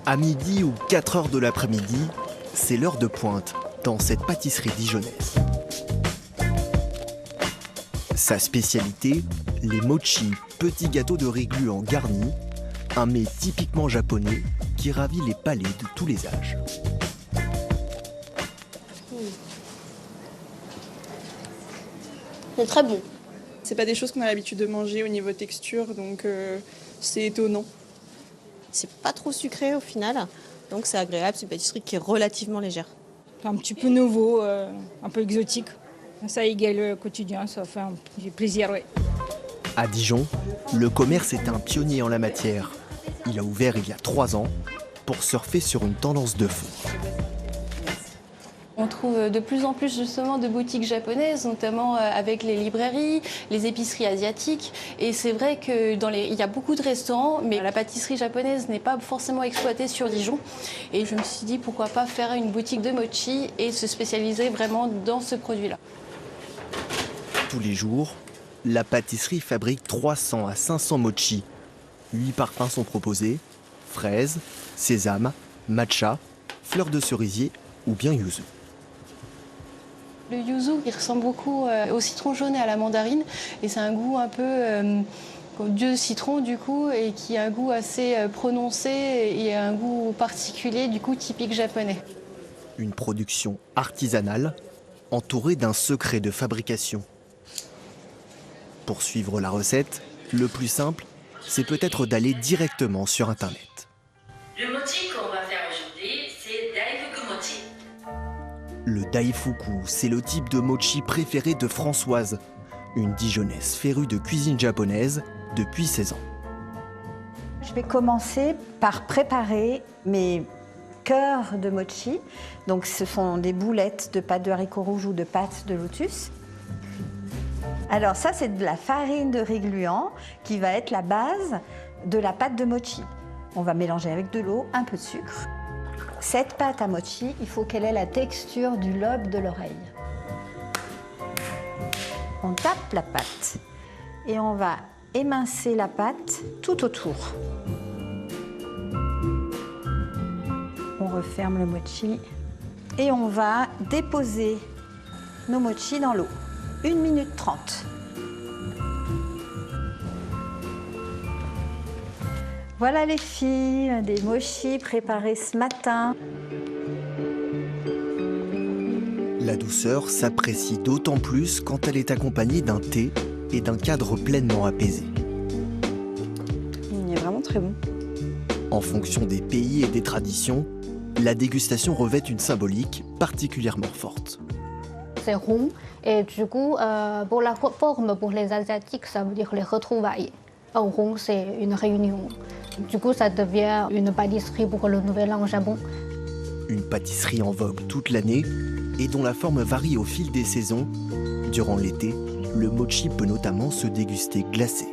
À midi ou 4 heures de l'après-midi, c'est l'heure de pointe dans cette pâtisserie dijonnaise. Sa spécialité, les mochi, petits gâteaux de riz gluant garnis, un mets typiquement japonais qui ravit les palais de tous les âges. C'est très bon. C'est pas des choses qu'on a l'habitude de manger au niveau texture, donc c'est étonnant. C'est pas trop sucré au final, donc c'est agréable. C'est une pâtisserie qui est relativement légère. Un petit peu nouveau, un peu exotique. Ça égale le quotidien, ça fait du plaisir, oui. À Dijon, le commerce est un pionnier en la matière. Il a ouvert il y a 3 ans pour surfer sur une tendance de fond. On trouve de plus en plus justement de boutiques japonaises, notamment avec les librairies, les épiceries asiatiques. Et c'est vrai qu'il y a beaucoup de restaurants, mais la pâtisserie japonaise n'est pas forcément exploitée sur Dijon. Et je me suis dit pourquoi pas faire une boutique de mochi et se spécialiser vraiment dans ce produit-là. Tous les jours, la pâtisserie fabrique 300 à 500 mochi. 8 parfums sont proposés: fraises, sésame, matcha, fleurs de cerisier ou bien yuzu. Le yuzu, il ressemble beaucoup au citron jaune et à la mandarine. Et c'est un goût un peu de citron du coup, et qui a un goût assez prononcé et un goût particulier du coup typique japonais. Une production artisanale entourée d'un secret de fabrication. Pour suivre la recette, le plus simple, c'est peut-être d'aller directement sur Internet. Le mochi qu'on va faire aujourd'hui, c'est Daifuku mochi. Le daifuku, c'est le type de mochi préféré de Françoise, une Dijonnaise férue de cuisine japonaise depuis 16 ans. Je vais commencer par préparer mes cœurs de mochi. Donc ce sont des boulettes de pâte de haricots rouges ou de pâte de lotus. Alors ça, c'est de la farine de riz gluant qui va être la base de la pâte de mochi. On va mélanger avec de l'eau, un peu de sucre. Cette pâte à mochi, il faut qu'elle ait la texture du lobe de l'oreille. On tape la pâte et on va émincer la pâte tout autour. On referme le mochi et on va déposer nos mochis dans l'eau. 1 minute 30. Voilà les filles, des mochis préparés ce matin. La douceur s'apprécie d'autant plus quand elle est accompagnée d'un thé et d'un cadre pleinement apaisé. Il est vraiment très bon. En fonction des pays et des traditions, la dégustation revêt une symbolique particulièrement forte. C'est rond et du coup, pour la forme, pour les Asiatiques, ça veut dire les retrouvailles. Un rond, c'est une réunion. Du coup, ça devient une pâtisserie pour le Nouvel An au Japon. Une pâtisserie en vogue toute l'année et dont la forme varie au fil des saisons. Durant l'été, le mochi peut notamment se déguster glacé.